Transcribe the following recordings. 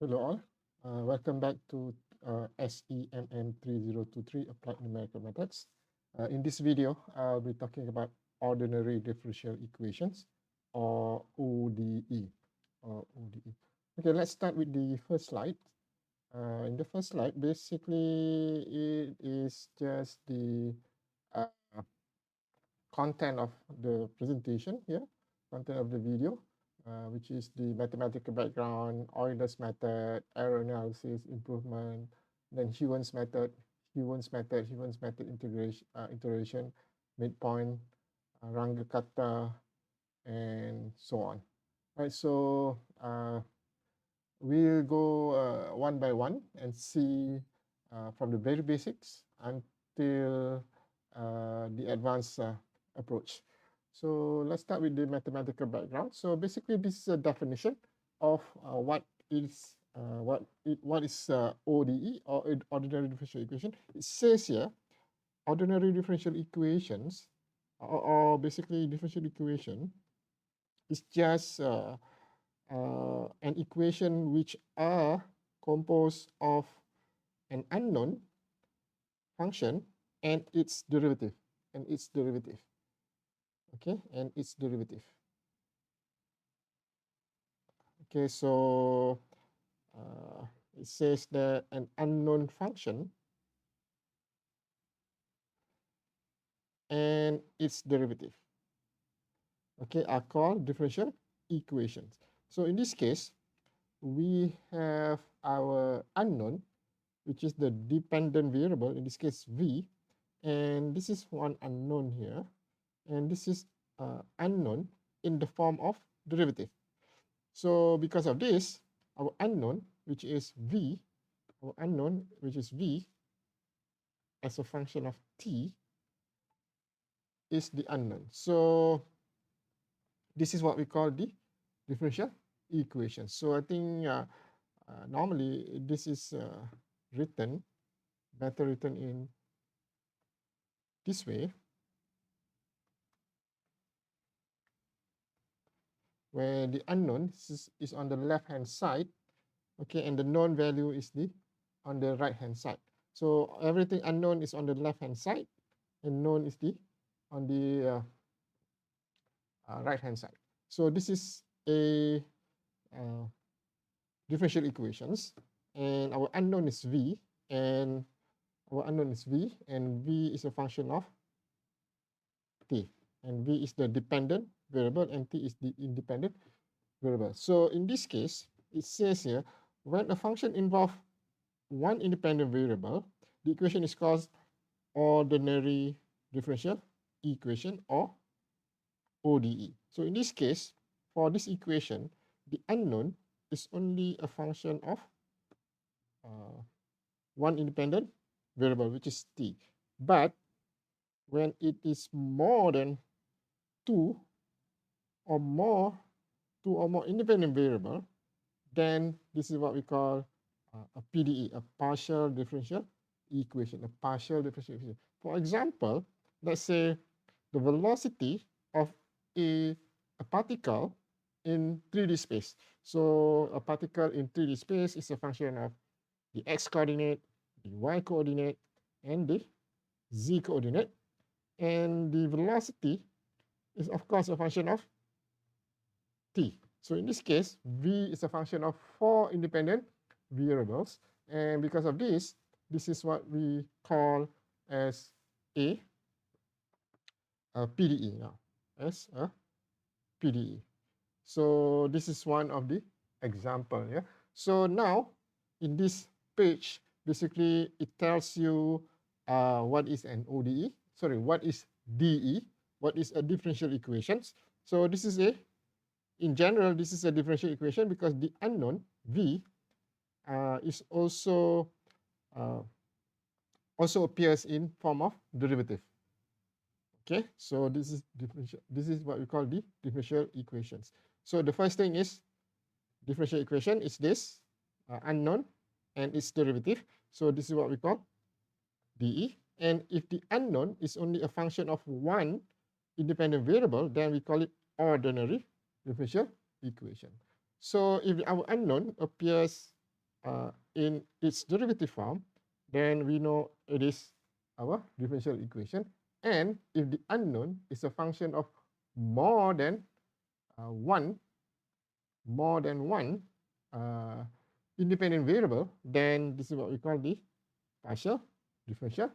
Hello all, welcome back to SEMM3023 Applied Numerical Methods. In this video, I'll be talking about ordinary differential equations or ODE. Okay, let's start with the first slide. In the first slide, basically it is just the uh, content of the presentation here, content of the video, which is the mathematical background, Euler's method, error analysis, improvement, then Heun's method, integration, midpoint, Rangakata, and so on. Right, so we'll go one by one and see from the very basics until the advanced approach. So let's start with the mathematical background. So basically, this is a definition of what is ODE or ordinary differential equation. It says here, ordinary differential equations, or basically differential equation, is just an equation which are composed of an unknown function and its derivative, okay, and its derivative. Okay, so it says that an unknown function and its derivative, okay, are called differential equations. So in this case, we have our unknown, which is the dependent variable, in this case v, and this is one unknown here, and this is unknown in the form of derivative. So because of this, our unknown, which is v, as a function of t, is the unknown. So this is what we call the differential equation. So I think normally this is better written in this way, where the unknown is on the left-hand side, okay, and the known value is on the right-hand side. So everything unknown is on the left-hand side, and known is on the right-hand side. So this is a differential equations, and our unknown is v, and v is a function of t, and v is the dependent variable and t is the independent variable. So in this case, it says here, when a function involves one independent variable, the equation is called ordinary differential equation or ODE. So in this case, for this equation, the unknown is only a function of one independent variable, which is t. But when it is more than two or more independent variable, then this is what we call a PDE, a partial differential equation, For example, let's say the velocity of a particle in 3D space. So a particle in 3D space is a function of the x coordinate, the y coordinate, and the z coordinate. And the velocity is, of course, a function of t. So in this case, v is a function of 4 independent variables. And because of this is what we call as a PDE now, as a PDE. So this is one of the example. Yeah. So now in this page, basically it tells you what is an ODE. Sorry, what is DE? What is a differential equations? So this is in general, this is a differential equation because the unknown v is also appears in form of derivative. Okay, so this is differential. This is what we call the differential equations. So the first thing is differential equation is this unknown and its derivative. So this is what we call dE. And if the unknown is only a function of one independent variable, then we call it ordinary differential equation. So if our unknown appears in its derivative form, then we know it is our differential equation. And if the unknown is a function of more than one uh, independent variable, then this is what we call the partial differential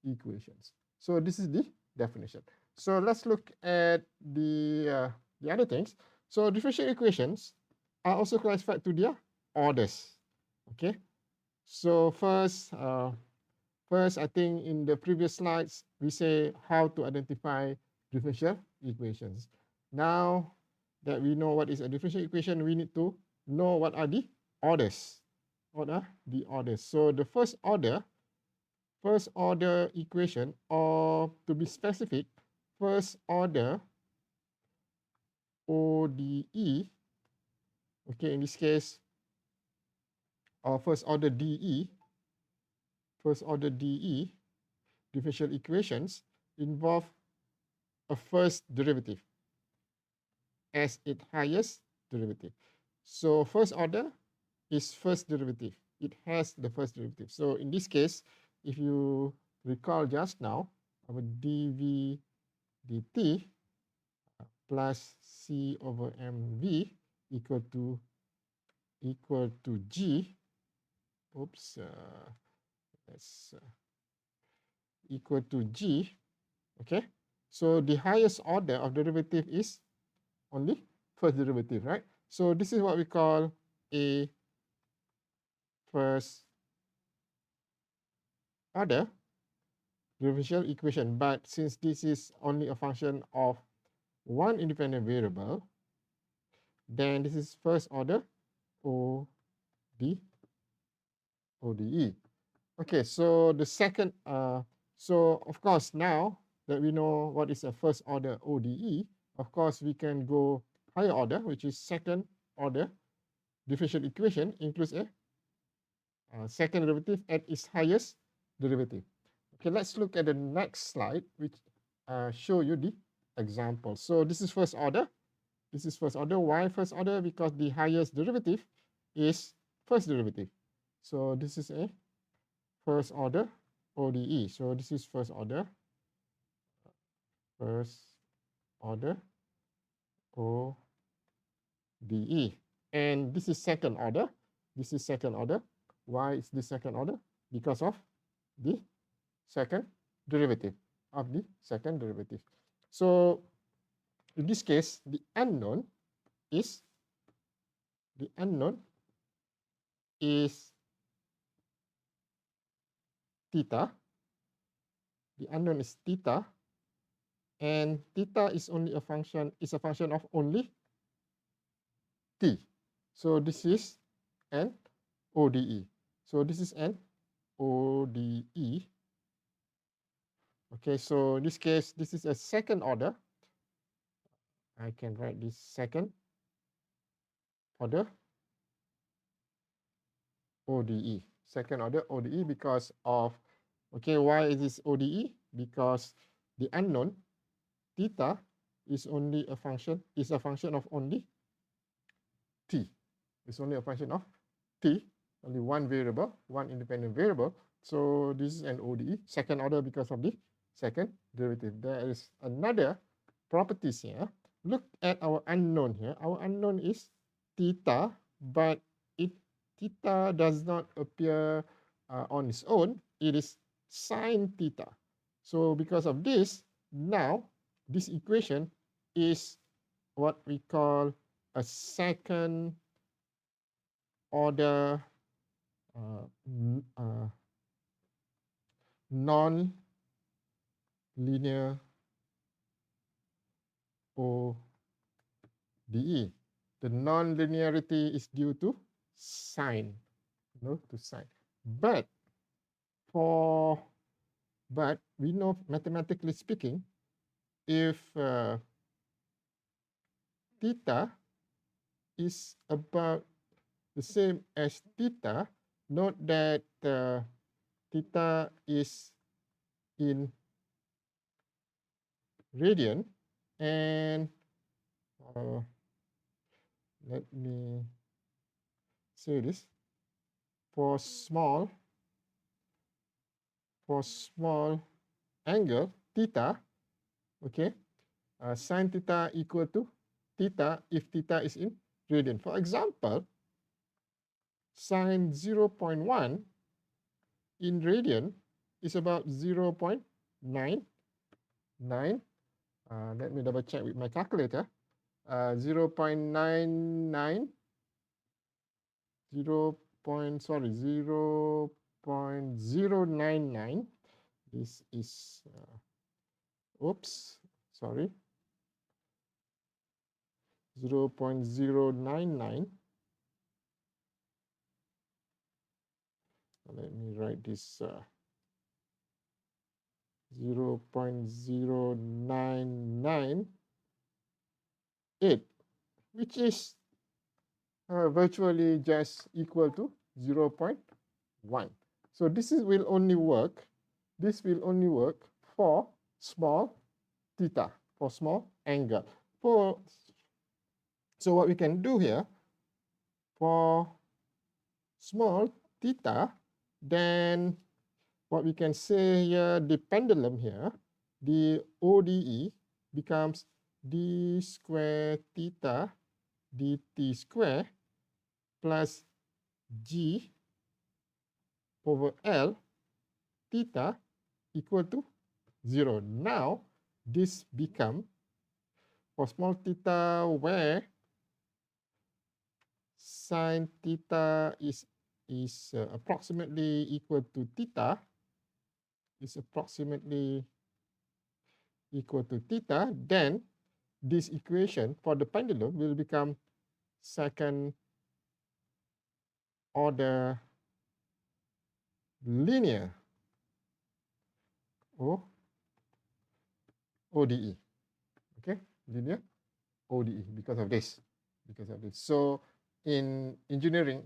equations. So this is the definition. So let's look at the other things. So differential equations are also classified to their orders. Okay. So first, I think in the previous slides we say how to identify differential equations. Now that we know what is a differential equation, we need to know what are the orders. What are the orders? So the first order equation, or to be specific, first order ODE, okay, in this case, or first order DE, differential equations involve a first derivative as its highest derivative. So first order is first derivative. It has the first derivative. So in this case, if you recall just now, our dv dt plus c over mv equal to g. Oops, that's equal to g. Okay, so the highest order of derivative is only first derivative, right? So this is what we call a first order differential equation. But since this is only a function of one independent variable, then this is first order ODE. Okay, so the second, so of course now that we know what is a first order ODE, of course we can go higher order, which is second order differential equation includes a second derivative at its highest derivative. Okay, let's look at the next slide, which show you the example. So this is first order. This is first order. Why first order? Because the highest derivative is first derivative. So this is a first order ODE. So this is first order ODE. And this is second order. This is second order. Why is this second order? Because of the second derivative So in this case, the unknown is theta. The unknown is theta, and theta is only a function of only t. So this is an ODE. So this is an ODE. Okay, so in this case, this is a second order. I can write this second order ODE. Second order ODE because of, okay, why is this ODE? Because the unknown theta is only a function of only t. It's only a function of t, only one variable, one independent variable. So this is an ODE, second order because of the second derivative. There is another properties here. Look at our unknown here. Our unknown is theta, but theta does not appear on its own. It is sine theta. So because of this, now this equation is what we call a second order non-linear ODE. The non-linearity is due to sine, to sine. But we know, mathematically speaking, if theta is about the same as theta, note that theta is in radian, and let me say this. for small angle theta, okay, sine theta equal to theta if theta is in radian. For example, sine 0.1 in radian is about 0.99. Let me double check with my calculator. 0.99, 0.099. This is, oops, sorry, 0.099. Let me write this 0.0998, which is virtually just equal to 0.1. So this will only work. This will only work for small theta, for small angle. So what we can do here for small theta, then what we can say here, the pendulum here, the ODE becomes d square theta dt square plus g over L theta equal to 0. Now, this become, for small theta where sine theta is approximately equal to theta, then this equation for the pendulum will become second order linear or ODE. Okay, linear ODE because of this. So in engineering,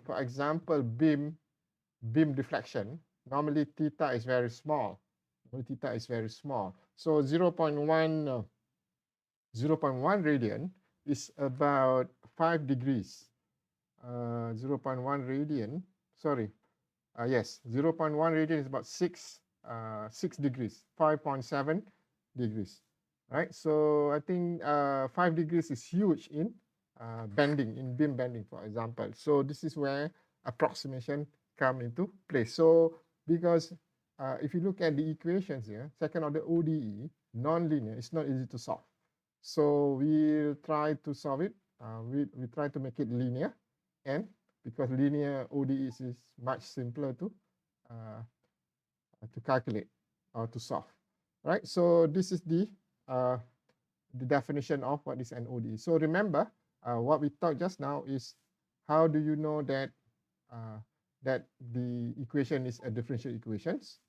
for example, beam deflection, normally theta is very small. So 0.1 radian is about 5 degrees. 0.1 radian, sorry, yes, 0.1 radian is about 6 degrees, 5.7 degrees, right? So I think 5 degrees is huge in bending, in beam bending, for example. So this is where approximation come into place. So because if you look at the equations here, second order ODE, non-linear, it's not easy to solve. So we'll try to solve it. We try to make it linear, and because linear ODE is much simpler to calculate or to solve, right? So this is the definition of what is an ODE. So remember, what we talked just now is how do you know that that the equation is a differential equations?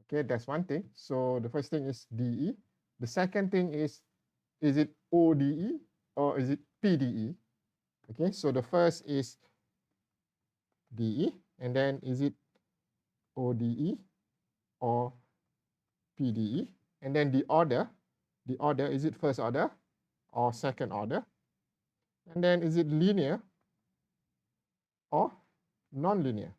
Okay, that's one thing. So the first thing is DE. The second thing is it ODE or is it PDE? Okay, so the first is DE, and then is it ODE or PDE? And then the order, is it first order or second order? And then is it linear or non-linear?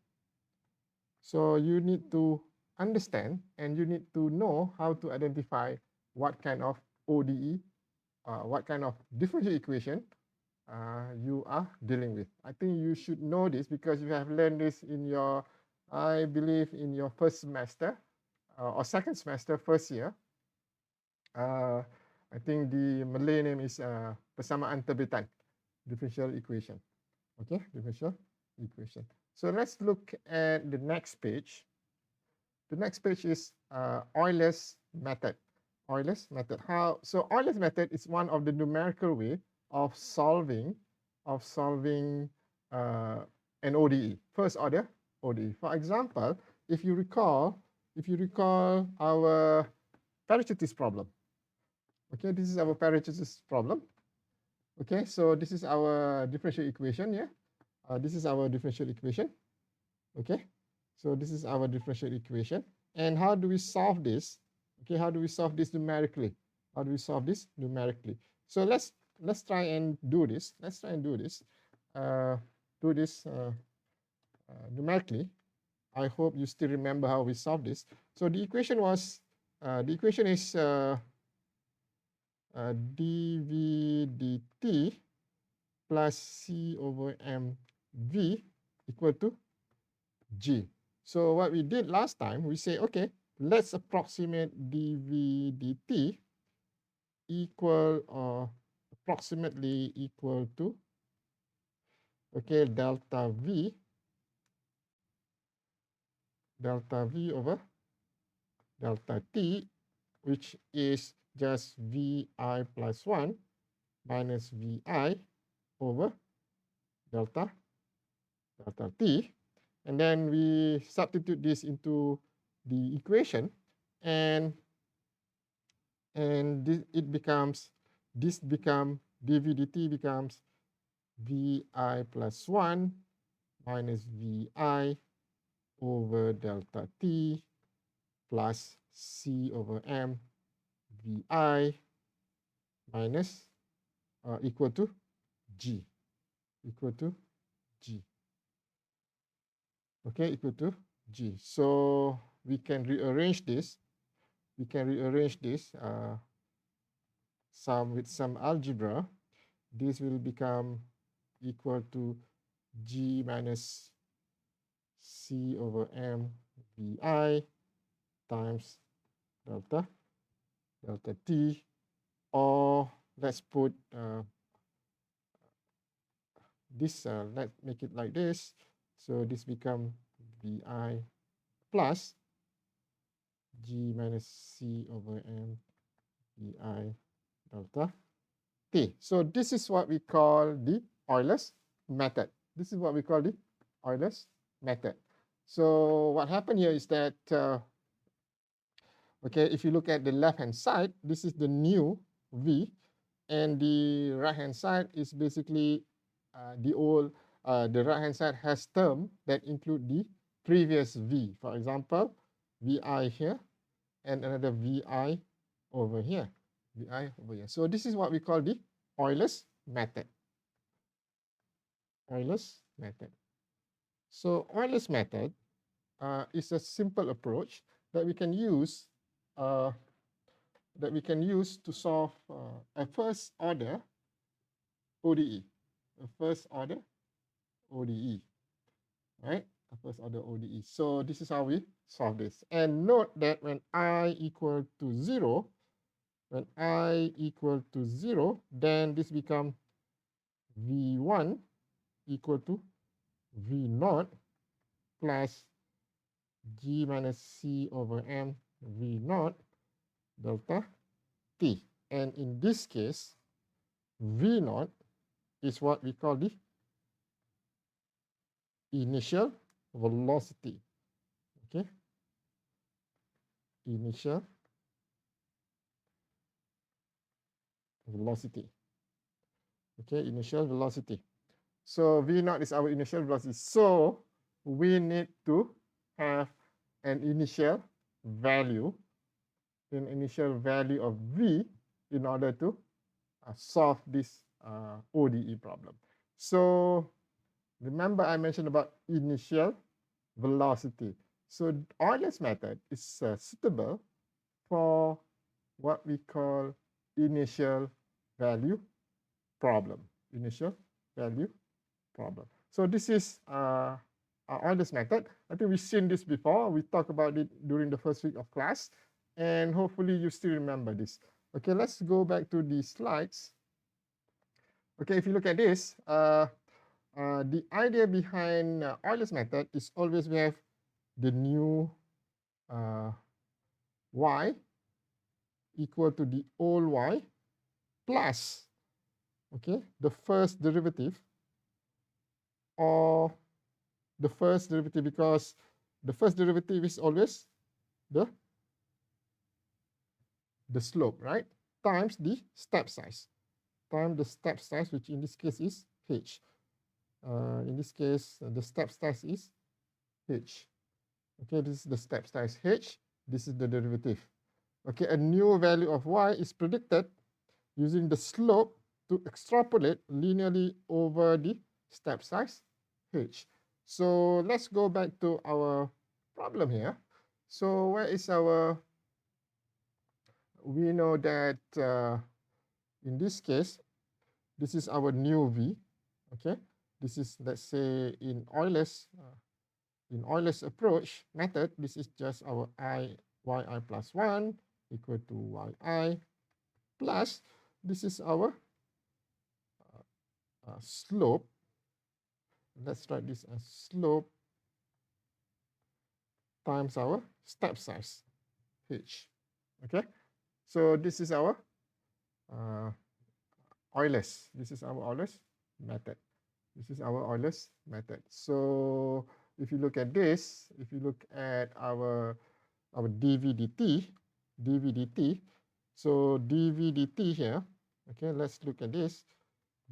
So you need to understand and you need to know how to identify what kind of ODE, what kind of differential equation you are dealing with. I think you should know this because you have learned this in your, I believe, in your first semester or second semester, first year. I think the Malay name is persamaan terbitan, differential equation. Okay, differential equation. So let's look at the next page. The next page is Euler's method. Euler's method. So Euler's method is one of the numerical way of solving an ODE, first order ODE. For example, if you recall our Parachutis problem. Okay, this is our Parachutis problem. Okay, so this is our differential equation here. This is our differential equation. Okay, so this is our differential equation. And how do we solve this? Okay, how do we solve this numerically? So let's try and do this. numerically. I hope you still remember how we solved this. So the equation was, the equation is dv dt plus c over mv equal to g. So what we did last time, we say, okay, let's approximate dv dt equal or approximately equal to, okay, delta v over delta t, which is just vi plus 1 minus vi over delta t. And then we substitute this into the equation, and it becomes, dv dt becomes vi plus 1 minus vi over delta t plus c over m vi minus equal to g. Okay, equal to g. So we can rearrange this. With some algebra. This will become equal to g minus c over m vi times delta t, or let's put this, let's make it like this. So this become vi plus g minus c over m vi delta t. So this is what we call the Euler's method. So what happened here is that, okay, if you look at the left-hand side, this is the new v, and the right-hand side is basically the old, the right-hand side has term that include the previous v. For example, vi here and another vi over here. So this is what we call the Euler's method. So Euler's method is a simple approach that we can use to solve a first order ODE. Right? A first order ODE. So this is how we solve this. And note that when I equal to 0, then this becomes V1 equal to V0 plus G minus C over M V0 delta T. And in this case, V0 is what we call the initial velocity. Okay? Initial velocity. Okay, initial velocity. So V0 is our initial velocity. So we need to have an initial value of V in order to solve this ODE problem. So remember I mentioned about initial velocity. So Euler's method is suitable for what we call initial value problem. So this is Euler's method. I think we've seen this before. We talked about it during the first week of class, and hopefully you still remember this. Okay, let's go back to the slides. Okay, if you look at this, the idea behind Euler's method is always we have the new y equal to the old y plus, okay, the first derivative, or the first derivative, because the first derivative is always the slope, right, times the step size, which in this case is h. In this case, the step size is h. Okay, this is the step size h. This is the derivative. Okay, a new value of y is predicted using the slope to extrapolate linearly over the step size h. So let's go back to our problem here. So where is our, we know that in this case, this is our new V, okay? This is, let's say, in Euler's approach method, this is just our yi plus 1 equal to yi plus, this is our slope. Let's write this as slope times our step size, h. Okay, so this is our Euler's. This is our Euler's method. This is our Euler's method. So if you look at this, if you look at our dv dt, so dv dt here, okay, let's look at this.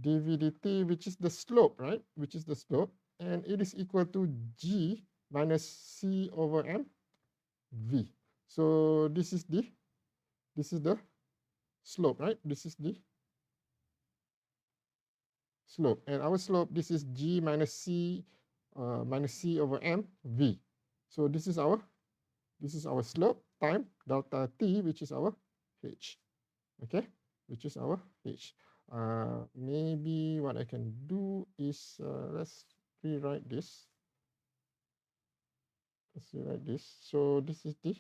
dv dt, which is the slope, right? Which is the slope, and it is equal to g minus c over m v. So this is the slope, right? This is the slope, and our slope, this is g minus c over m v. So this is our slope time delta t, which is our h. Okay, which is our h. Maybe what I can do is let's rewrite this. Let's rewrite this. So this is the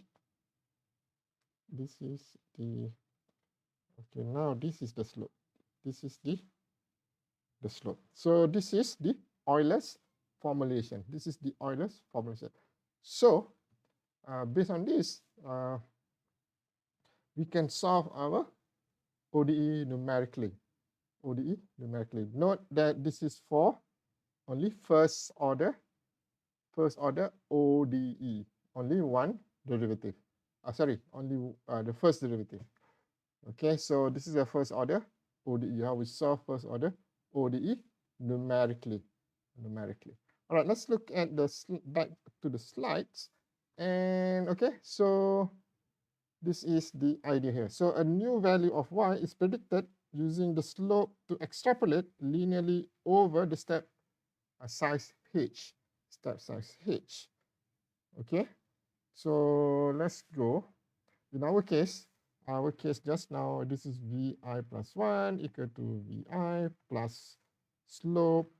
okay, now this is the slope. This is the slope. So this is the Euler's formulation. This is the Euler's formulation. So based on this, we can solve our ODE numerically. ODE numerically. Note that this is for only first order ODE. Only one derivative. Sorry, only the first derivative. Okay, so this is the first order ODE. How we solve first order ODE numerically. All right, let's look at the back to the slides. And okay, so this is the idea here. So a new value of y is predicted using the slope to extrapolate linearly over the step size h. Step size h. Okay, so let's go. In our case just now, this is vi plus 1 equal to vi plus slope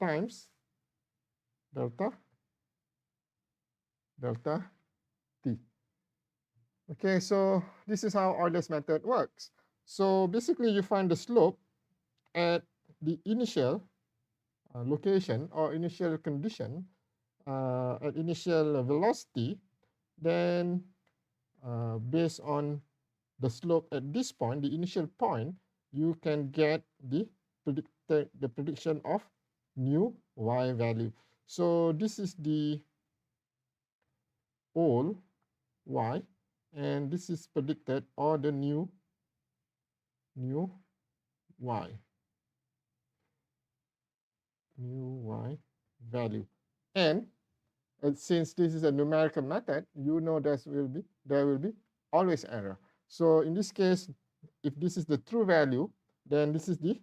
times delta t. Okay, so this is how Euler's method works. So basically, you find the slope at the initial location or initial condition, at initial velocity. Then based on the slope at this point, the initial point, you can get the prediction of new y value. So this is the old y, and this is predicted, or the new y, value. And since this is a numerical method, you know there will be always error. So in this case, if this is the true value, then this is the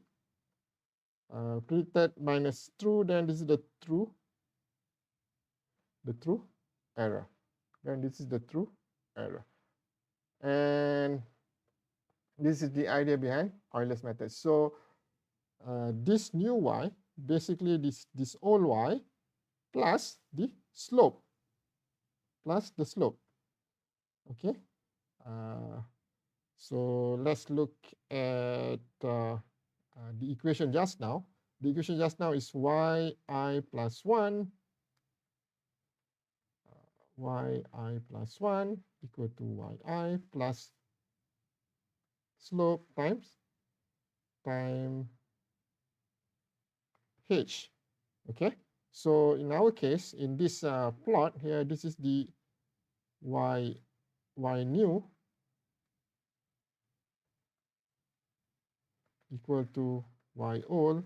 predicted minus true, then this is the true error. Then this is the true error. And this is the idea behind Euler's method. So this new y, basically this old y plus the slope, okay. So let's look at the equation just now. The equation just now is yi plus 1 equal to yi plus slope times h. Okay, so in our case, in this plot here, this is the y new equal to y old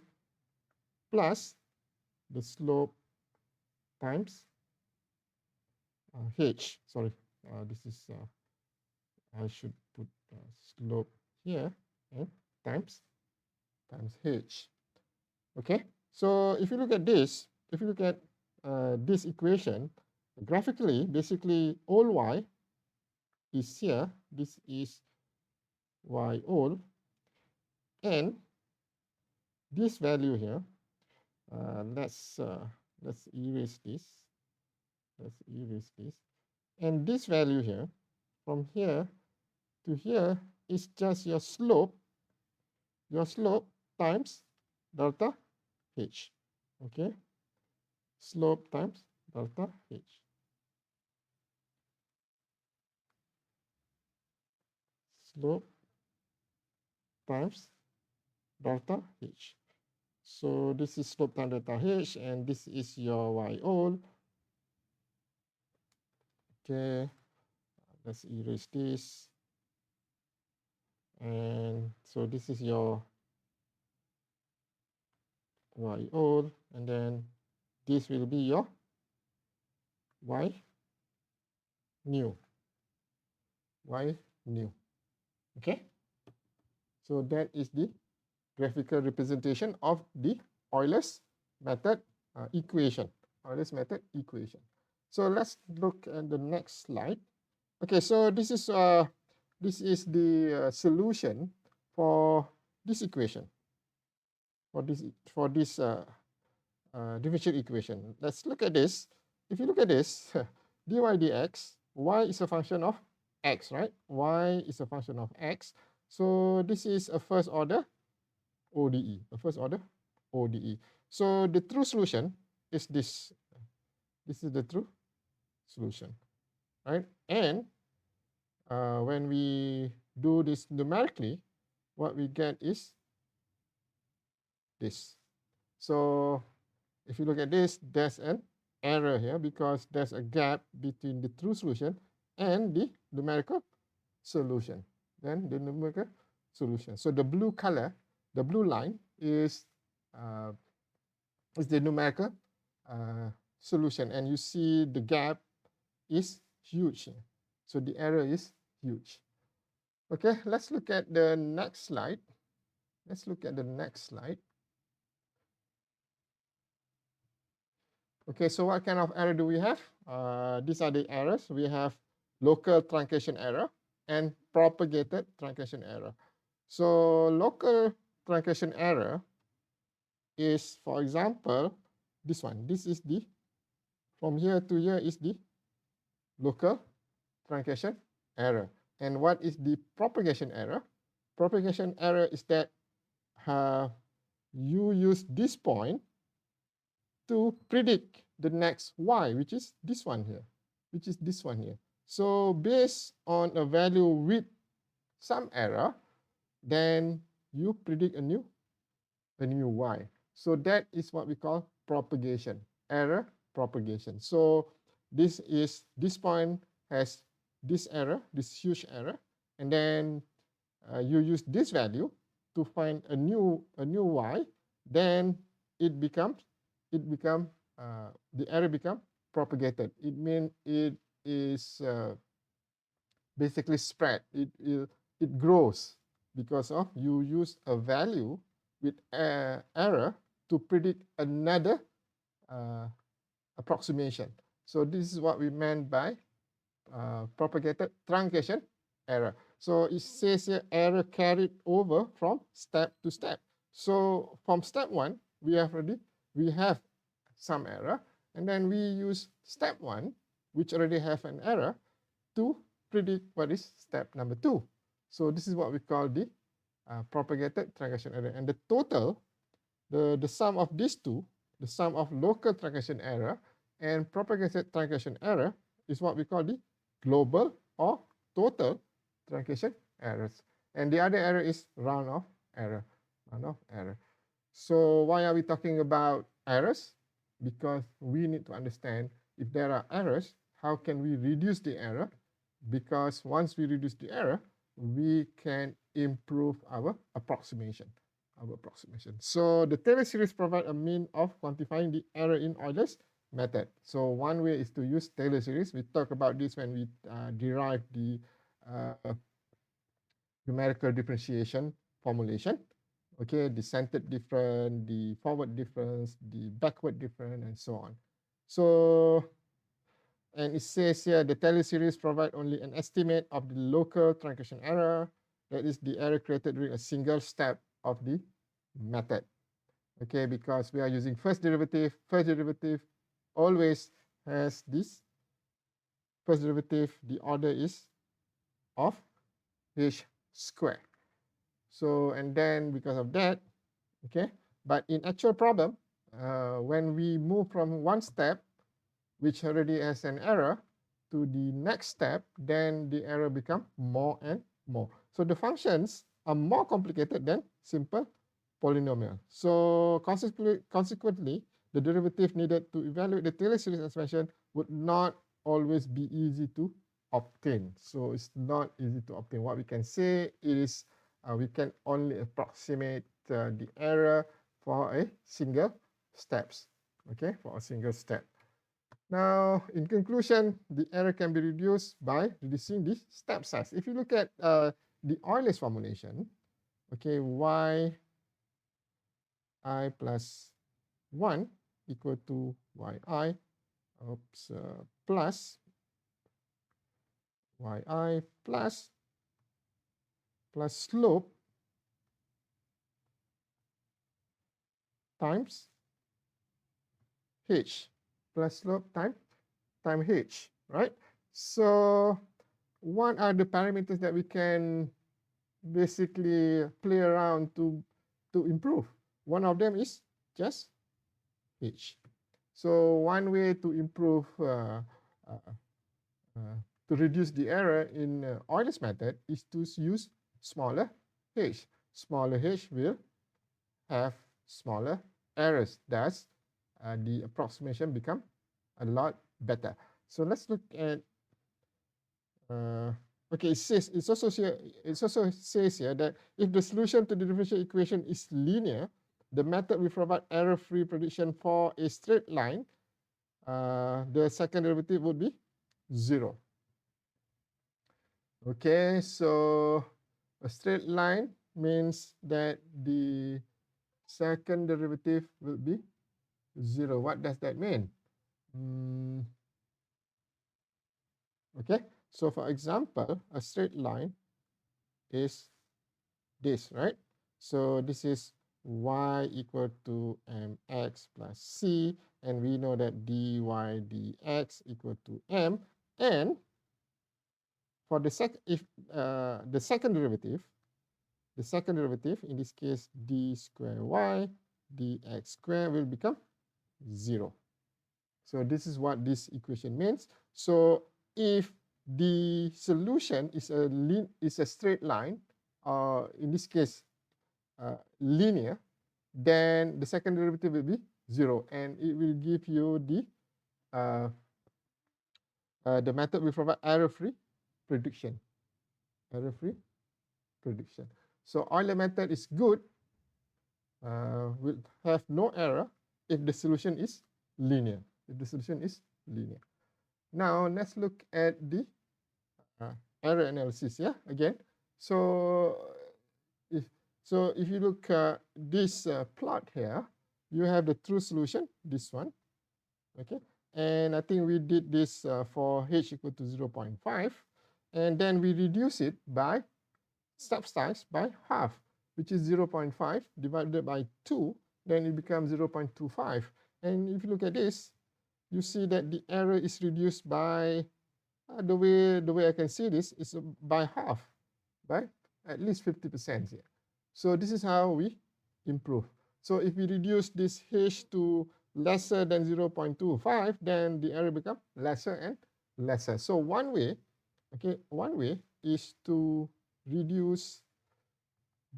plus the slope times h. Sorry, this is I should put slope here, and times h. Okay, so if you look at this, if you look at this equation, graphically, basically all y is here. This is y all, and this value here. Let's erase this. Let's erase this. And this value here, from here to here, is just your slope times delta h. Okay, slope times delta h. Slope times delta h. So this is slope times delta h, and this is your y all. Okay, let's erase this. And so this is your y all, and then this will be your y new. Y new. Okay, so that is the graphical representation of the Euler's method equation. Euler's method equation. So let's look at the next slide. Okay, so this is the solution for this equation. For this differential equation. Let's look at this. If you look at this, dy dx, y is a function of x, right? Y is a function of x. So this is a first order ODE, a first order ODE. So the true solution is this. This is the true solution, right? And when we do this numerically, what we get is this. So if you look at this, there's an error here because there's a gap between the true solution and the numerical solution. Then the numerical solution. So the blue color, the blue line is the numerical solution, and you see the gap is huge. So the error is huge. Okay, let's look at the next slide. Let's look at the next slide. Okay, so what kind of error do we have? These are the errors. We have local truncation error and propagated truncation error. So local truncation error is, for example, this one. This is the, from here to here is the local truncation error. And what is the propagation error? Propagation error is that you use this point to predict the next y, which is this one here, So based on a value with some error, then you predict a new y. So that is what we call propagation, error propagation. So this point has this error, this huge error, and then you use this value to find a new y, then the error become propagated. It means it is basically spread. It grows because of you use a value with error to predict another approximation. So this is what we meant by propagated truncation error. So it says here error carried over from step to step. So from step 1, we have some error, and then we use step 1, which already have an error, to predict what is step number 2. So this is what we call the propagated truncation error. And the total, the sum of these two, the sum of local truncation error and propagated truncation error, is what we call the global or total truncation errors. And the other error is runoff error. So why are we talking about errors? Because we need to understand if there are errors, how can we reduce the error? Because once we reduce the error, we can improve our approximation. So the Taylor series provides a mean of quantifying the error in Euler's method. So one way is to use Taylor series. We talk about this when we derive the numerical differentiation formulation. Okay, the centered difference, the forward difference, the backward difference, and so on. So, and it says here the tally series provide only an estimate of the local truncation error, that is the error created during a single step of the method. Okay, because we are using first derivative always has this first derivative, the order is of h square. So, and then because of that, okay, but in actual problem, when we move from one step, which already has an error, to the next step, then the error become more and more. So the functions are more complicated than simple polynomial. So consequently, the derivative needed to evaluate the Taylor series expansion would not always be easy to obtain. So it's not easy to obtain. What we can say is we can only approximate the error for a single steps. Okay, for a single step. Now, in conclusion, the error can be reduced by reducing the step size. If you look at the Euler's formulation, okay, y I plus 1 equal to yi plus yi plus slope times h plus slope time h, right? So what are the parameters that we can basically play around to improve? One of them is just h. So one way to improve to reduce the error in Euler's method is to use smaller h. Smaller h will have smaller errors. Thus, the approximation become a lot better. So let's look at. Okay, it also says here that if the solution to the differential equation is linear, the method will provide error-free prediction for a straight line. The second derivative would be 0. Okay, so a straight line means that the second derivative will be 0. What does that mean? Okay, so for example, a straight line is this, right? So this is y equal to mx plus c, and we know that dy dx equal to m, and for the the second derivative in this case d square y dx square will become 0. So this is what this equation means. So if the solution is a straight line, or in this case linear, then the second derivative will be 0, and it will give you the method will provide error-free prediction. Error-free prediction. So Euler method is good, will have no error if the solution is linear. Now let's look at the error analysis. Yeah, again. So if you look at this plot here, you have the true solution, this one. Okay, and I think we did this for h equal to 0.5, and then we reduce it by step size by half, which is 0.5 divided by 2, then it becomes 0.25. And if you look at this, you see that the error is reduced by the way I can see this is by half, by at least 50% here. So this is how we improve. So if we reduce this h to lesser than 0.25, then the error becomes lesser and lesser. So one way is to reduce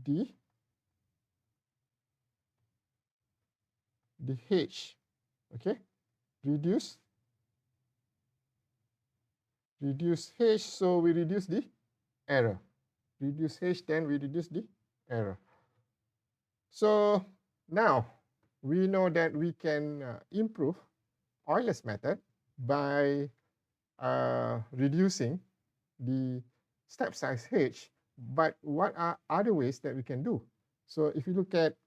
the h. Okay, reduce h, so we reduce the error. Reduce h, then we reduce the error. So now we know that we can improve Euler's method by reducing the step size h. But what are other ways that we can do? So if you look at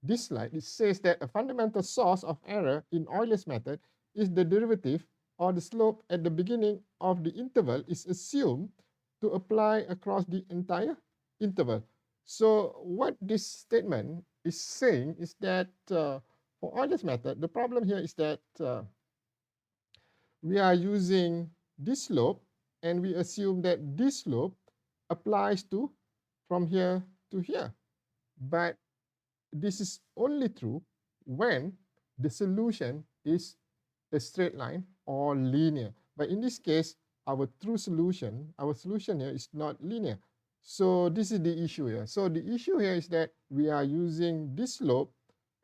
this slide, it says that a fundamental source of error in Euler's method is the derivative or the slope at the beginning of the interval is assumed to apply across the entire interval. So what this statement is saying is that for Euler's method, the problem here is that we are using this slope and we assume that this slope applies to from here to here. But this is only true when the solution is a straight line or linear. But in this case, our solution here is not linear. So this is the issue here. So the issue here is that we are using this slope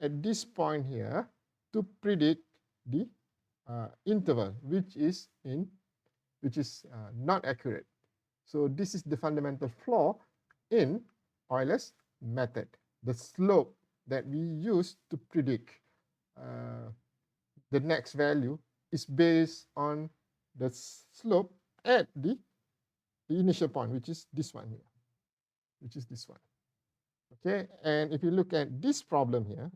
at this point here to predict the interval, which is not accurate. So this is the fundamental flaw in Euler's method. The slope that we use to predict the next value is based on the slope at the initial point, which is this one here, Okay, and if you look at this problem here,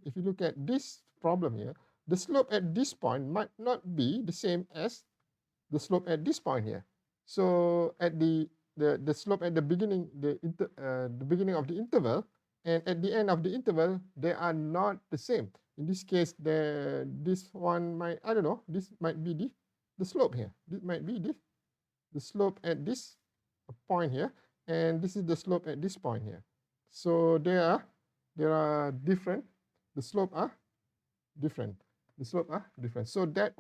the slope at this point might not be the same as the slope at this point here. So at the slope at the beginning, the beginning of the interval, and at the end of the interval, they are not the same. In this case, this one might, I don't know, this might be the slope here. This might be the slope at this point here, and this is the slope at this point here. So there are different. The slope are different. So that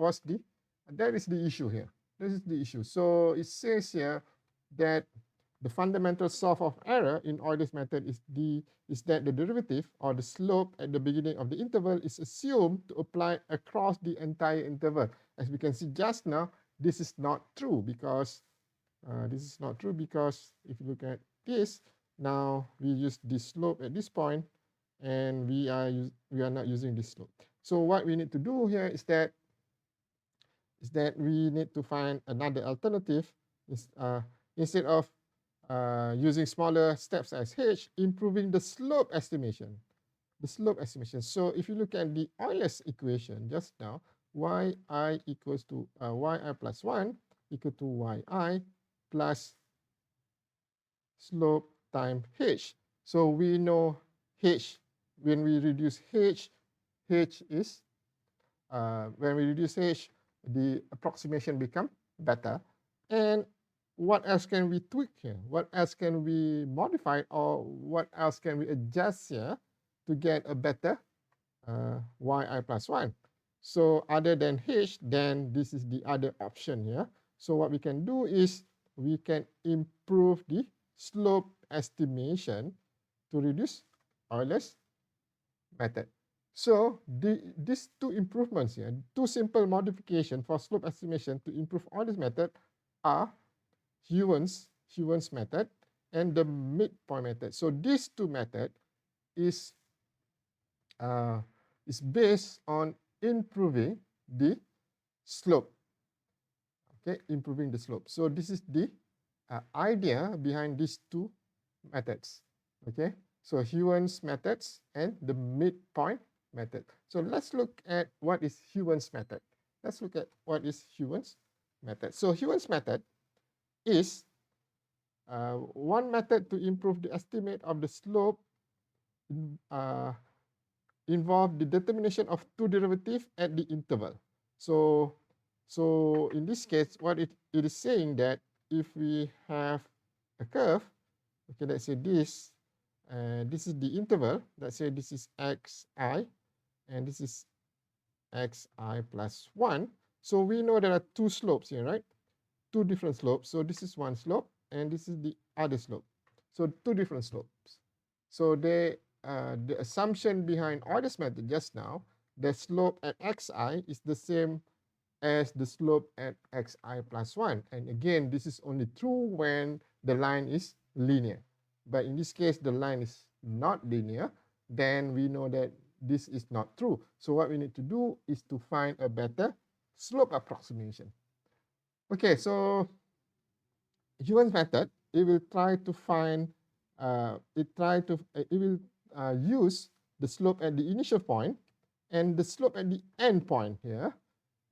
is the issue here. This is the issue. So it says here that the fundamental source of error in Euler's method is that the derivative or the slope at the beginning of the interval is assumed to apply across the entire interval. As we can see just now, this is not true because if you look at this, now we use this slope at this point, and we are not using this slope. So what we need to do here is that we need to find another alternative. Instead of using smaller steps as h, improving the slope estimation. So if you look at the Euler's equation just now, yi equals to yi plus 1 equal to yi plus slope times h. So we know h. When we reduce h is the approximation become better. And what else can we tweak here? What else can we modify, or what else can we adjust here to get a better yi plus 1? So other than h, then this is the other option here. So what we can do is we can improve the slope estimation to reduce Euler's method. So these two improvements here, two simple modifications for slope estimation to improve Euler's method are Heun's method and the midpoint method. So these two methods is based on improving the slope. Okay, improving the slope. So this is the idea behind these two methods. Okay, so Heun's methods and the midpoint method. So let's look at what is Heun's method. So Heun's method is one method to improve the estimate of the slope involve the determination of two derivatives at the interval. So in this case, what it is saying that if we have a curve, okay, let's say this is the interval. Let's say this is xi, and this is xi plus 1. So we know there are two slopes here, right? Two different slopes. So this is one slope, and this is the other slope. So two different slopes. So the assumption behind Euler's method just now, the slope at xi is the same as the slope at xi plus 1. And again, this is only true when the line is linear. But in this case, the line is not linear. Then we know that this is not true. So what we need to do is to find a better slope approximation. Okay, so Heun's method, it will try to find it will use the slope at the initial point and the slope at the end point here,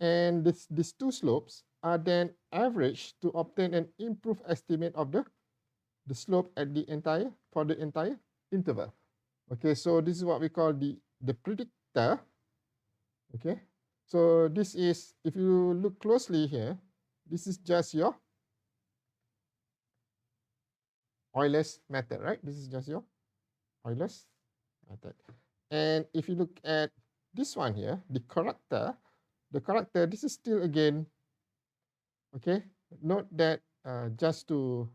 and these two slopes are then averaged to obtain an improved estimate of the slope at the entire interval. Okay, so this is what we call the predictor. Okay, so this is, if you look closely here, this is just your Euler's method, right? This is just your Euler's method. And if you look at this one here, the corrector, this is still again, okay, note that just to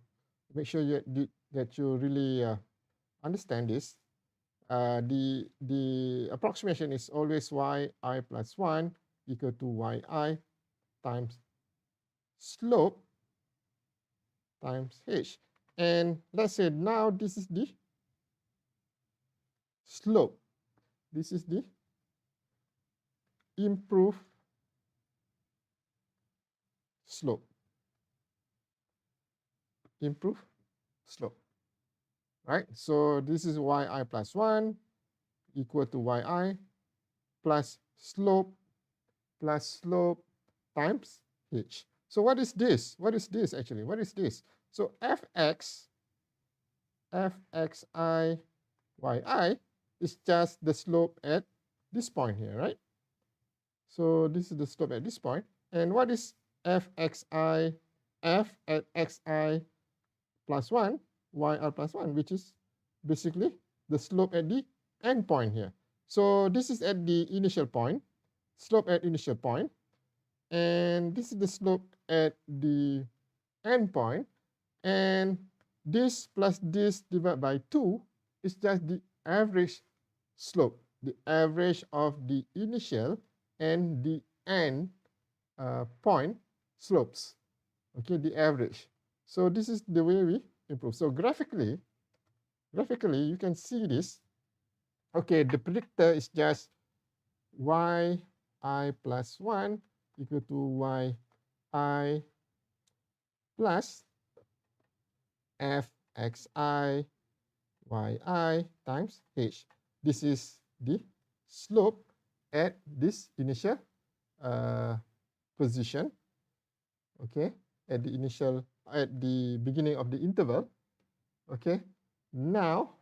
make sure that you really understand this, the approximation is always yi plus 1 equal to yi times slope times h. And let's say now this is the slope. This is the improved slope. Improved slope. Right? So this is yi plus 1 equal to yi plus slope times h. So what is this? What is this actually? What is this? So fxi yi is just the slope at this point here, right? So this is the slope at this point. And what is fxi, f at xi plus 1, yr plus 1, which is basically the slope at the end point here. So this is at the initial point, slope at initial point, and this is the slope at the end point, and this plus this divided by 2 is just the average slope, the average of the initial and the end point slopes. Okay, the average. So this is the way we improve. So graphically you can see this. Okay, the predictor is just yi plus 1 equal to yi plus fxi yi times h. This is the slope at this initial position. Okay, at the beginning of the interval. Okay, now,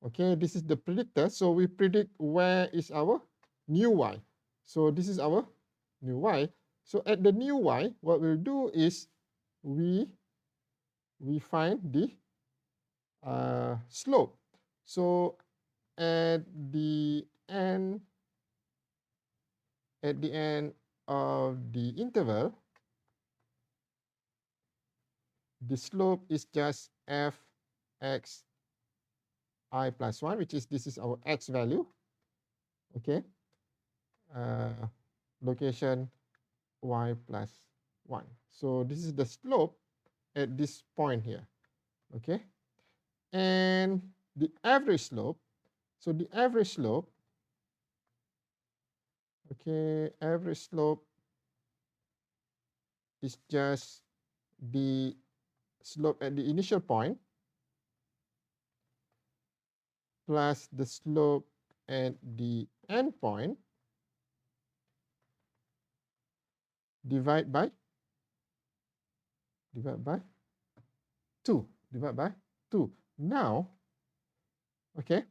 okay, this is the predictor. So we predict where is our new y. So this is our new y. So at the new y, what we'll do is we find the slope. So at the end of the interval, the slope is just fx I plus 1, which is, this is our x value. Okay, location y plus 1. So this is the slope at this point here. Okay, and the average slope, so the average slope, okay, average slope is just the slope at the initial point plus the slope at the end point divided by 2. Now, okay,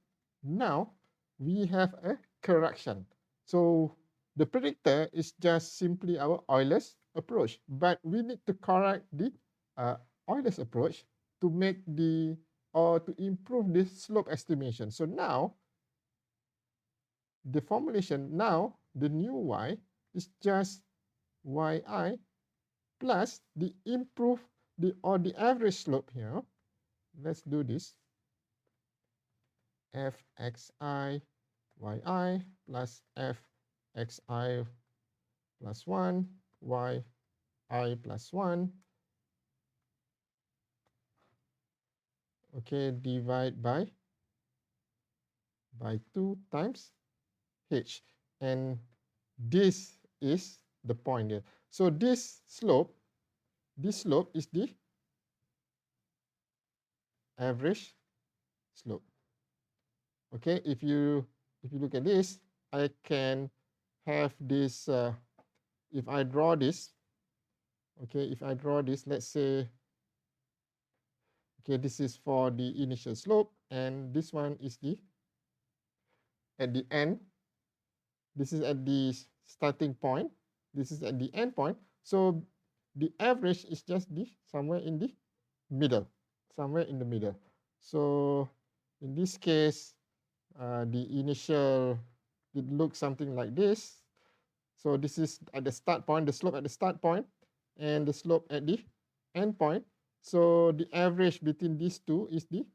now we have a correction. So the predictor is just simply our Euler's approach, but we need to correct the Euler's approach to make to improve this slope estimation. So now the formulation, now the new y is just yi plus the improved the average slope here. Let's do this. fxi yi plus fxi plus 1 yi plus 1, okay, divide by 2 times h, and this is the point here. So this slope is the average slope. Okay, if you look at this, I can have this. If I draw this, okay, if I draw this, let's say, okay, this is for the initial slope, and this one is the at the end. This is at the starting point. This is at the end point. So the average is just the somewhere in the middle, somewhere in the middle. So in this case, the initial, it looks something like this. So this is at the start point, the slope at the start point, and the slope at the end point. So the average between these two is the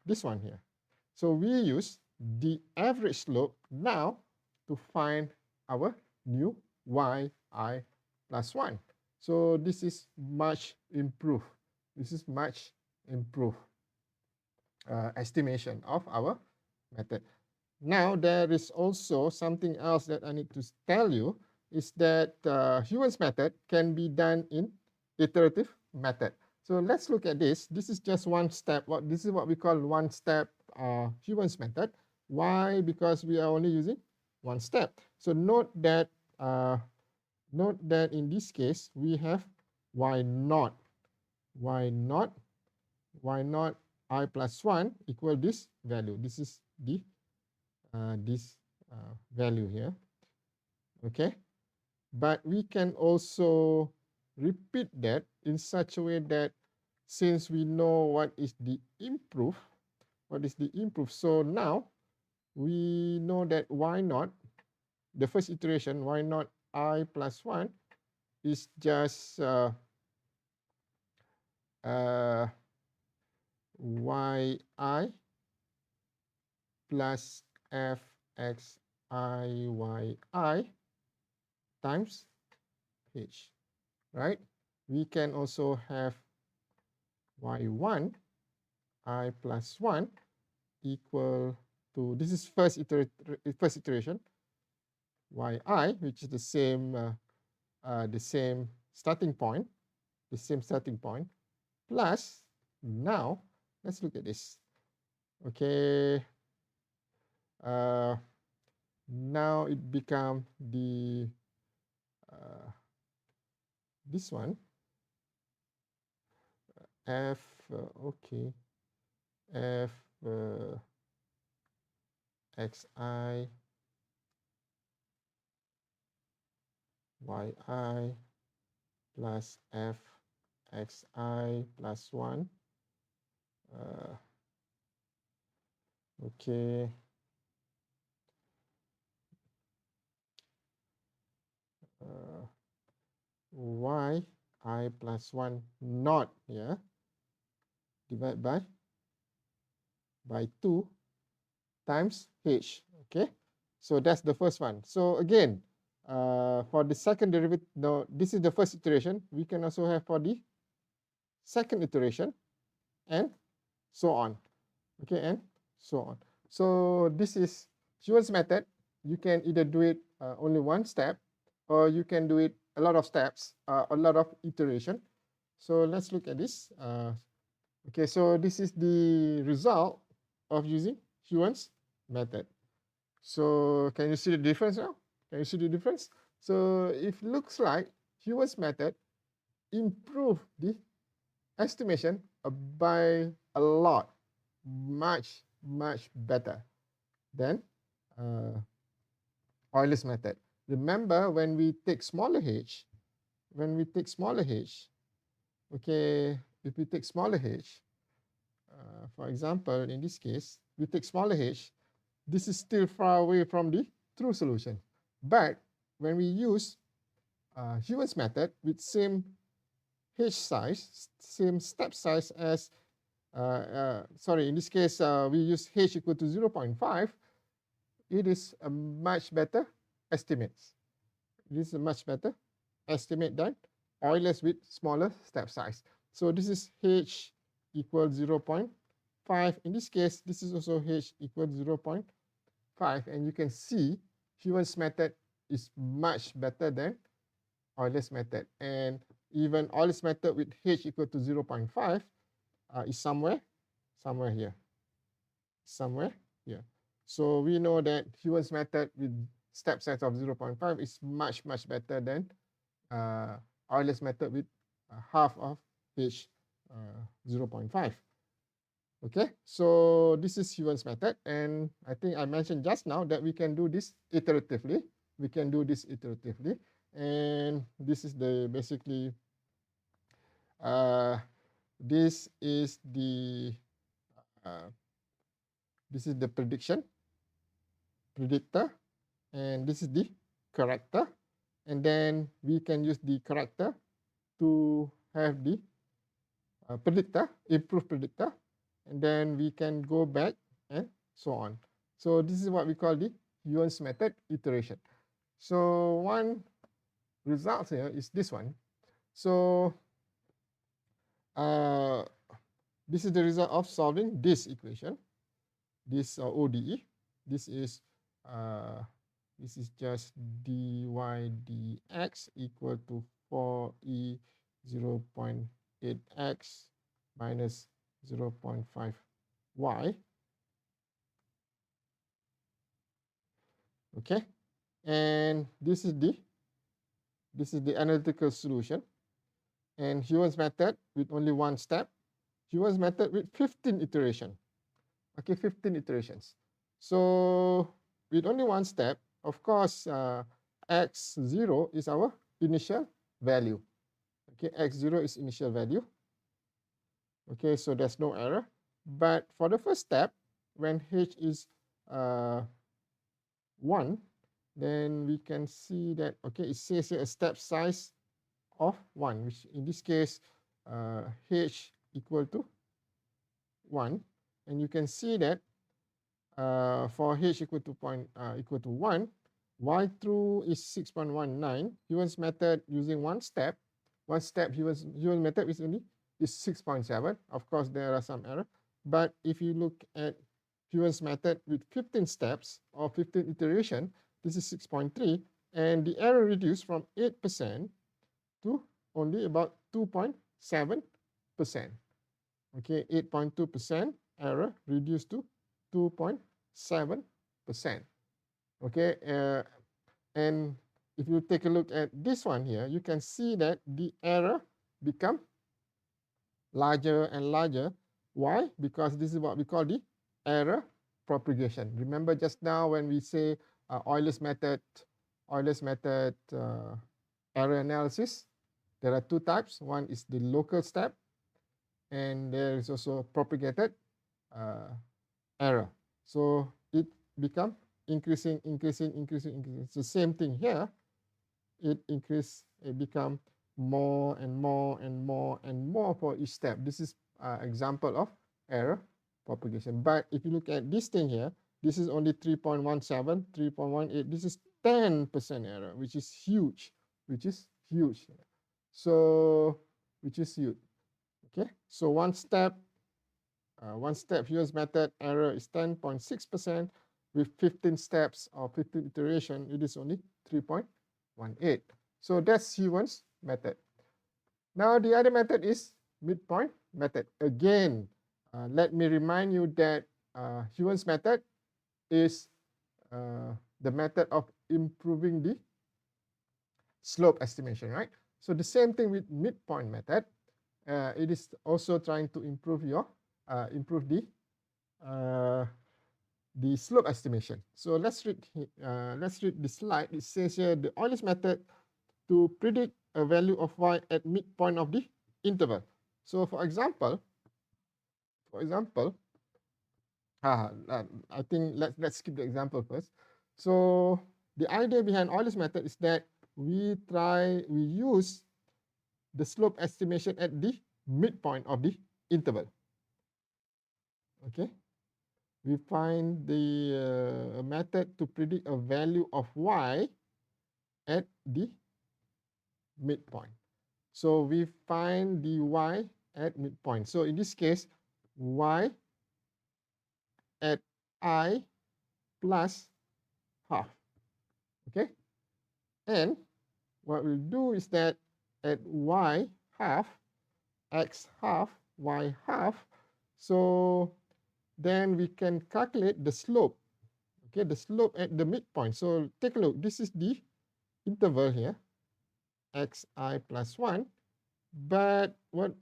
this one here. So we use the average slope now to find our new yi plus 1. So this is much improved. This is much improved estimation of our method. Now there is also something else that I need to tell you is that Heun's method can be done in iterative method. So let's look at this. This is just one step. This is what we call one step Heun's method. Why? Because we are only using one step. So note that in this case we have y naught I plus 1 equal this value. This is the this value here. Okay, but we can also repeat that in such a way that since we know what is the improve, so now we know that y naught, the first iteration, y naught I plus 1 is just yi plus fxiyi times h, right? We can also have y1 I plus 1 equal to, this is first iteration, yi, which is the same starting point, plus, now let's look at this. Okay, now it become the this one f okay, f xi yi plus f xi plus 1. Okay, yi plus 1 not here, divided by 2 times h. Okay, so that's the first one. So again, for the second derivative, no, this is the first iteration. We can also have for the second iteration, and so on. Okay, and so on. So this is Heun's method. You can either do it only one step, or you can do it a lot of steps, a lot of iteration. So let's look at this. Okay, so this is the result of using Heun's method. So can you see the difference now? Can you see the difference? So it looks like Heun's method improved the estimation by a lot, much better than Euler's method. Remember, when we take smaller h, okay, if we take smaller h, for example, in this case, we take smaller h, this is still far away from the true solution. But when we use Heun's method with same h size, same step size as, sorry, in this case, we use h equal to 0.5, it is a much better estimate. This is a much better estimate than Euler's with smaller step size. So this is h equals 0.5. In this case, this is also h equals 0.5. And you can see Heun's method is much better than Euler's method. And even Euler's method with h equal to 0.5, is somewhere here. Somewhere here. So we know that Heun's method with step size of 0.5 is much better than Euler's method with half of H 0.5. Okay, so this is Heun's method, and I think I mentioned just now that we can do this iteratively. And this is the basically this is the predictor, and this is the character, and then we can use the character to have the improved predictor, and then we can go back and so on. So this is what we call the Heun's method iteration. So one result here is this one. So this is the result of solving this equation, this ODE. This is just dy dx equal to 4e 0.8x minus 0.5y. Okay, and this is the analytical solution. And Heun's method with only one step. Heun's method with 15 iterations. Okay, 15 iterations. So with only one step, of course, x0 is our initial value. Okay, x0 is initial value. Okay, so there's no error. But for the first step, when h is 1, then we can see that, okay, it says here a step size of 1, which in this case, h equal to 1. And you can see that for h equal to 1, y through is 6.19. Heun's method using one step. Heun's method is 6.7. Of course, there are some error. But if you look at Heun's method with 15 steps or 15 iteration, this is 6.3, and the error reduced from 8% to only about 2.7%. Okay, 8.2% error reduced to 2.7%. Okay, and if you take a look at this one here, you can see that the error become larger and larger. Why? Because this is what we call the error propagation. Remember just now when we say Euler's method error analysis, there are two types. One is the local step, and there is also propagated error. So it become increasing. It's the same thing here. It become more and more for each step. This is example of error propagation. But if you look at this thing here, this is only 3.17, 3.18. This is 10% error, which is huge. So, which is huge. Okay, so one step Heun's method error is 10.6%. With 15 steps or 15 iteration, it is only 3.18. So that's Heun's method. Now the other method is midpoint method. Again, let me remind you that Heun's method is the method of improving the slope estimation, right? So the same thing with midpoint method. It is also trying to improve the slope estimation. So let's read the slide. It says here the Euler's method to predict a value of y at midpoint of the interval. So for example, I think let's skip the example first. So the idea behind Euler's method is that we use the slope estimation at the midpoint of the interval. Okay, we find the method to predict a value of y at the midpoint. So we find the y at midpoint. So in this case, y at I plus half. Okay, and what we'll do is that at y half, x half, y half. So then we can calculate the slope. Okay, the slope at the midpoint. So take a look. This is the interval here, xi plus 1. But what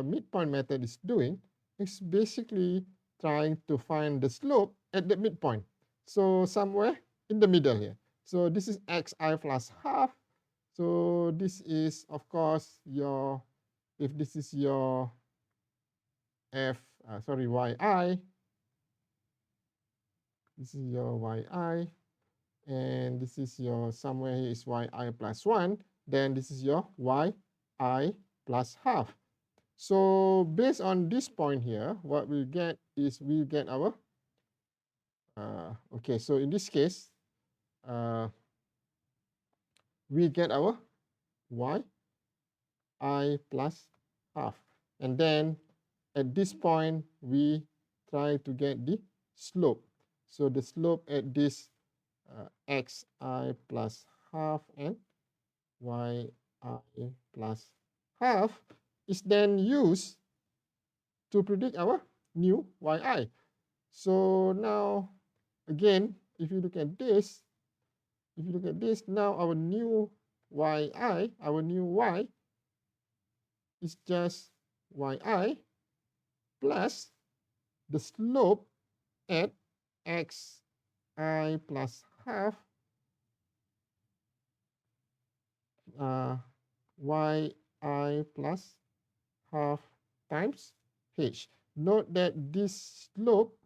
midpoint method is doing is basically trying to find the slope at the midpoint. So somewhere in the middle here. So this is xi plus half. So this is, of course, your, if this is your yi, this is your yi, and this is your, somewhere here is yi plus 1, then this is your yi plus half. So based on this point here, what we get is we get our, okay, so in this case, we get our yi plus half. And then at this point, we try to get the slope. So the slope at this xi plus half and yi plus half is then used to predict our new yi. So now, again, if you look at this, now our new yi, our new y is just yi plus the slope at xi plus half yi plus half times h. Note that this slope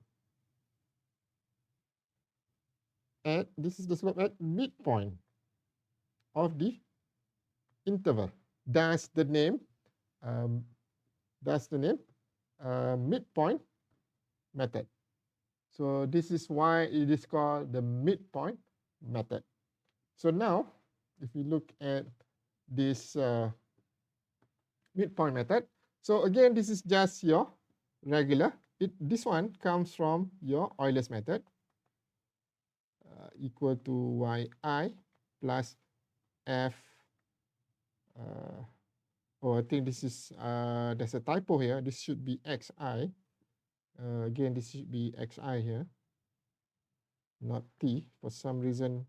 at, this is the slope at midpoint of the interval. That's the name. Midpoint method. So this is why it is called the midpoint method. So now, if you look at this midpoint method, so again, this is just your regular. This one comes from your Euler's method, equal to yi plus f. I think this is, there's a typo here. This should be xi. Again, this should be xi here, not t. For some reason,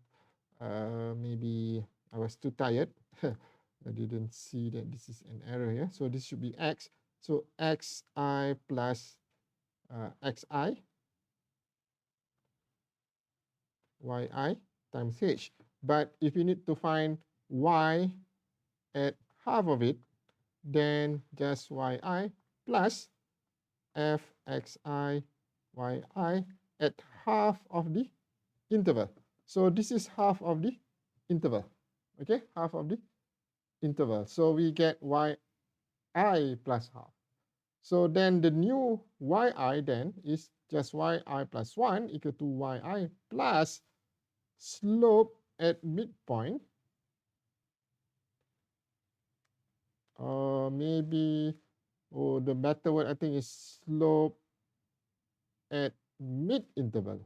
maybe I was too tired. I didn't see that this is an error here. So this should be x. So xi plus xi yi times h. But if you need to find y at half of it, then just yi plus fxi yi at half of the interval. So this is half of the interval. Okay, half of the interval. So we get yi plus half. So then the new yi then is just yi plus 1 equal to yi plus slope at midpoint, or maybe, the better word I think is slope at mid-interval.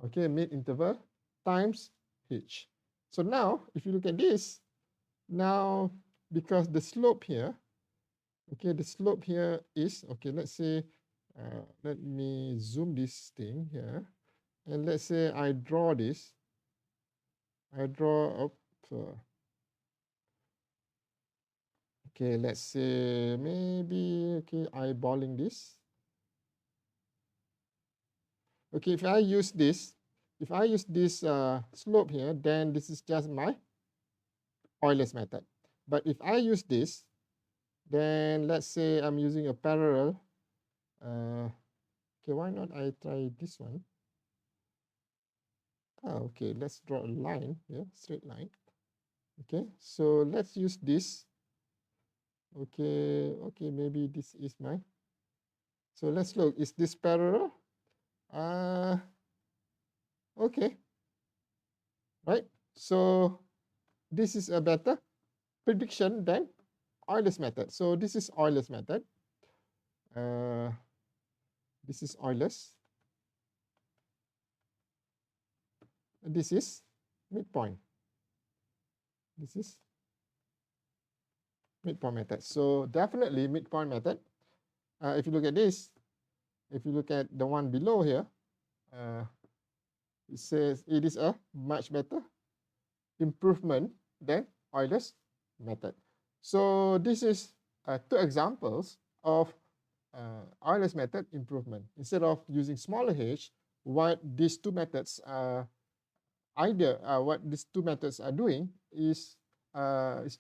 Okay, mid-interval times h. So now, if you look at this, now because the slope here, okay, the slope here is, okay, let's say, let me zoom this thing here, and let's say I draw this. I draw up, okay, let's say maybe, okay, eyeballing this. Okay, if I use this slope here, then this is just my Euler's method. But if I use this, then let's say I'm using a parallel. Okay, why not I try this one? Okay, let's draw a line here, straight line. Okay, so let's use this. Okay, maybe this is my. So let's look, is this parallel? Okay, right? So this is a better prediction than Euler's method. So this is Euler's method. This is Euler's. This is midpoint. This is midpoint method. So definitely midpoint method. If you look at this, if you look at the one below here, it says it is a much better improvement than Euler's method. So this is two examples of Euler's method improvement. Instead of using smaller h, what these two methods are doing is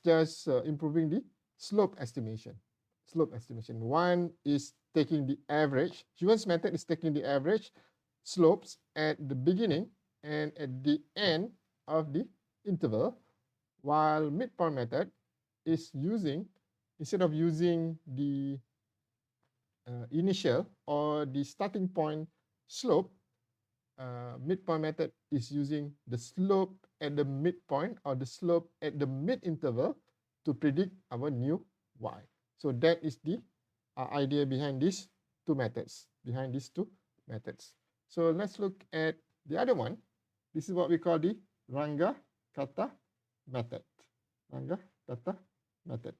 just improving the slope estimation. One is taking the average. Heun's method is taking the average slopes at the beginning and at the end of the interval, while midpoint method is using, instead of using the initial or the starting point slope, midpoint method is using the slope at the midpoint or the slope at the mid interval to predict our new y. So that is the idea behind these two methods. So let's look at the other one. This is what we call the Ranga-Kata method. Ranga-Kata method.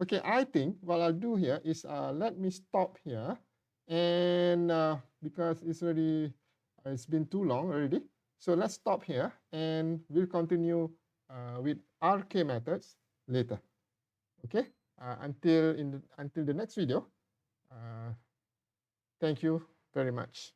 Okay, I think what I'll do here is let me stop here, and because it's been too long already. So let's stop here and we'll continue with RK methods later. Okay, until the next video. Thank you very much.